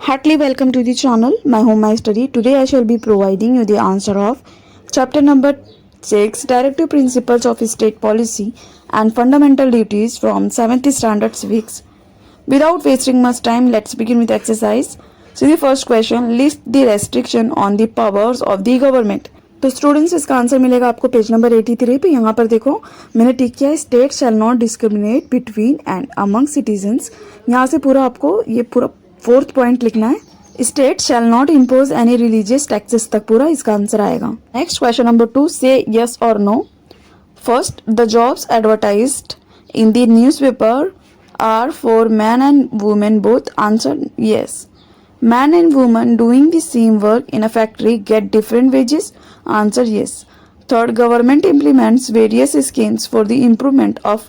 Heartily welcome to the channel My Home My Study. Today I shall be providing you the answer of chapter number 6 Directive Principles of State Policy and Fundamental Duties from 7th Standard Civics. Without wasting much time, let's begin with exercise. So the first question, list the restriction on the powers of the government. तो students इसका answer मिलेगा आपको page number 83 पे. यहाँ पर देखो मैंने टिक किया है state shall not discriminate between and among citizens. यहाँ से पूरा आपको ये पूरा फोर्थ पॉइंट लिखना है. State shall not impose any religious taxes तक पूरा इसका आंसर आएगा. Next question number 2, say yes और no. First, the jobs advertised in the newspaper are for men and women both. Answer yes. Man and woman doing the same work in a factory get different wages. Answer yes. Third, government implements various schemes for the improvement of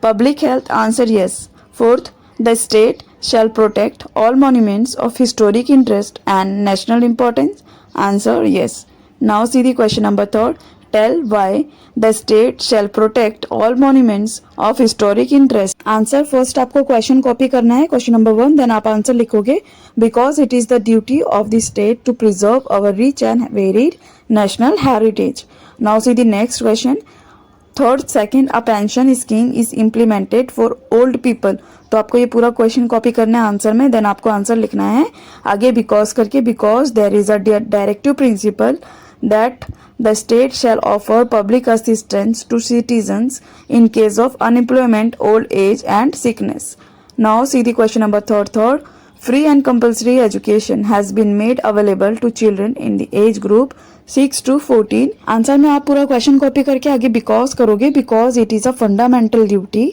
public health. Answer yes. Fourth, the state shall protect all monuments of historic interest and national importance. Answer yes. Now see the question number 3. Tell why the state shall protect all monuments of historic interest. Answer, first आपको question copy करना है, question number 1, then आप answer लिखोगे. Because it is the duty of the state to preserve our rich and varied national heritage. Now see the next question. Third, second, a pension scheme is implemented for old people. तो आपको ये पूरा question copy करना है answer में, then आपको answer लिखना है आगे बिकॉज करके. Because there is a directive principle that the state shall offer public assistance to citizens in case of unemployment, old age and sickness. Now see the question number 3. Free and compulsory education has been made available to children in the age group 6 to 14. Answer में आप पूरा question copy करके आगे because करोगे. Because it is a fundamental duty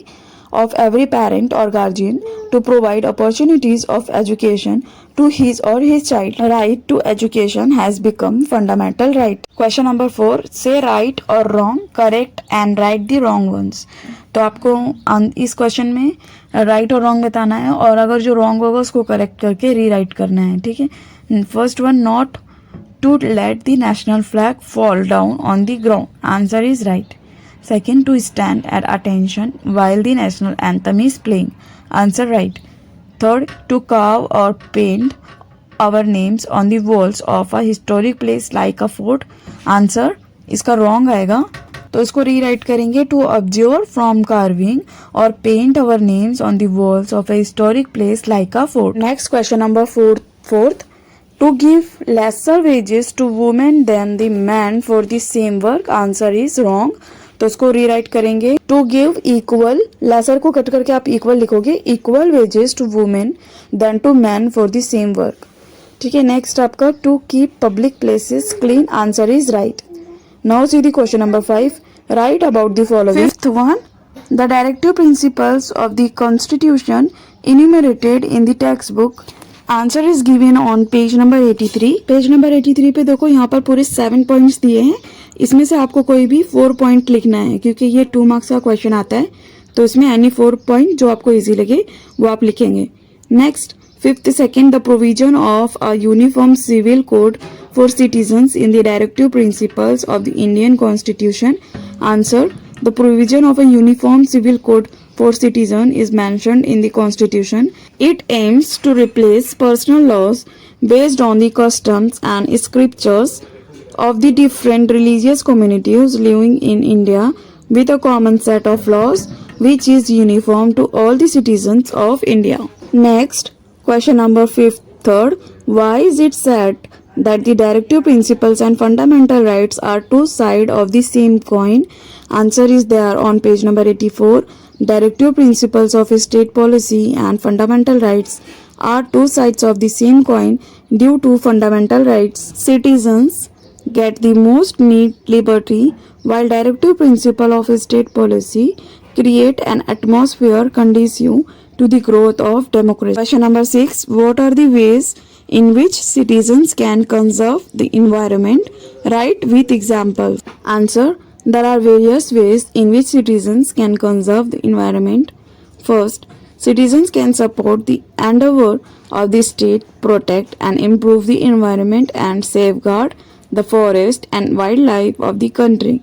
of every parent or guardian to provide opportunities of education to his or his child. Right to education has become fundamental right. Question number 4, say right or wrong, correct and write the wrong ones. तो आपको इस question में right और wrong बताना है और अगर जो रॉन्ग होगा उसको करेक्ट करके रीराइट करना है. ठीक है. First one, not to let the national flag fall down on the ground. Answer is right. Second, to stand at attention while the national anthem is playing. Answer right. Third, to carve or paint our names on the walls of a historic place like a fort. Answer इसका wrong आएगा, तो इसको rewrite करेंगे to observe from carving or paint our names on the walls of a historic place like a fort. Next question number 4th, to give lesser wages to women than the men for the same work. Answer is wrong. तो उसको rewrite करेंगे to give equal, lesser को cut करके आप equal लिखोगे, equal wages to women then to man for the same work. ठीक है. Next आपका to keep public places clean. Answer is right. Now see the question number 5, right about the following. Fifth one, the directive principles of the constitution enumerated in the text book. Answer is given on page number 83. Page number 83 पे देखो यहाँ पर पूरे 7 points दिए हैं. इसमें से आपको कोई भी 4 पॉइंट लिखना है क्योंकि ये 2 मार्क्स का क्वेश्चन आता है. तो इसमें एनी 4 पॉइंट जो आपको इजी लगे वो आप लिखेंगे. Next, fifth second, the provision of a uniform civil code for citizens in the directive principles of the Indian constitution. Answer, the provision of a uniform civil code for citizen is mentioned in the constitution. It aims to replace personal laws based on the customs and scriptures of the different religious communities living in India with a common set of laws which is uniform to all the citizens of India. Next, question number 3rd, why is it said that the directive principles and fundamental rights are two sides of the same coin? Answer is there on page number 84. Directive principles of state policy and fundamental rights are two sides of the same coin. Due to fundamental rights, citizens get the most need liberty, while directive principle of state policy create an atmosphere conducive to the growth of democracy. Question number 6, what are the ways in which citizens can conserve the environment? Write with examples. Answer, there are various ways in which citizens can conserve the environment. First, citizens can support the endeavor of the state, protect and improve the environment and safeguard the forest and wildlife of the country.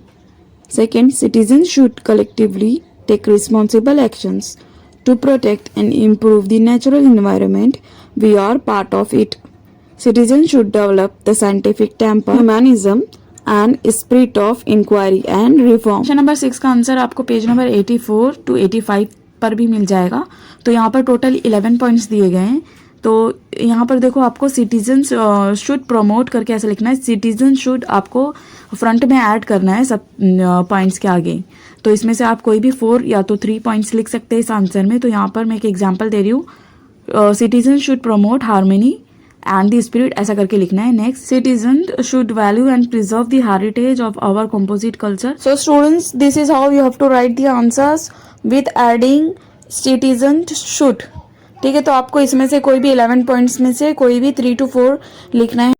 Second, citizens should collectively take responsible actions to protect and improve the natural environment we are part of it. Citizens should develop the scientific temper, humanism and spirit of inquiry and reform. Question number 6 का answer आपको page number 84 to 85 पर भी मिल जाएगा। तो यहाँ पर total 11 points दिए गए हैं। तो यहाँ पर देखो आपको सिटीजन्स शुड प्रमोट करके ऐसा लिखना है। सिटीजन शुड आपको फ्रंट में ऐड करना है सब पॉइंट्स के आगे। तो इसमें से आप कोई भी 4 या तो 3 पॉइंट्स लिख सकते हैं इस आंसर में। तो यहाँ पर मैं एक एग्जांपल दे रही हूँ। Citizen should promote harmony and the spirit, ऐसा करके लिखना है। Next, citizen should value and preserve the heritage of our composite culture. So students, this is how you have to write the answers with adding citizen should. ठीक है, तो आपको इसमें से कोई भी 11 पॉइंट्स में से कोई भी 3 to 4 लिखना है।